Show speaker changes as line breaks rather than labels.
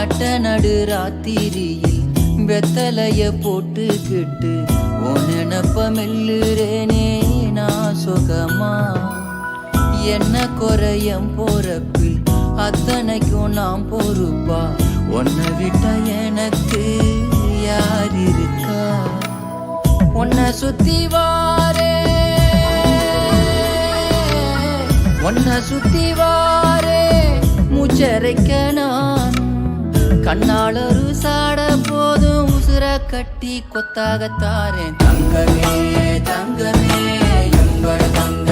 நட்ட நடு ராத்திரியில் வெத்தலைய போட்டுக்கிட்டு உன் நினப்ப மெல்லுறேனே நான் சுகமா. என்ன குறையம் போறப்பில் அத்தனைக்கும் நாம் பொறுப்பா. உன்னை விட்டா எனக்கு யார் இருக்கா? உன்னை சுத்தி வாரே, உன்னை சுத்தி வாரே மூச்சரைக்க நான். கண்ணாளரு சாட போதும் உசுர கட்டி கொத்தாகத்தாரேன். தங்கமே தங்கமே எங்கள் தங்க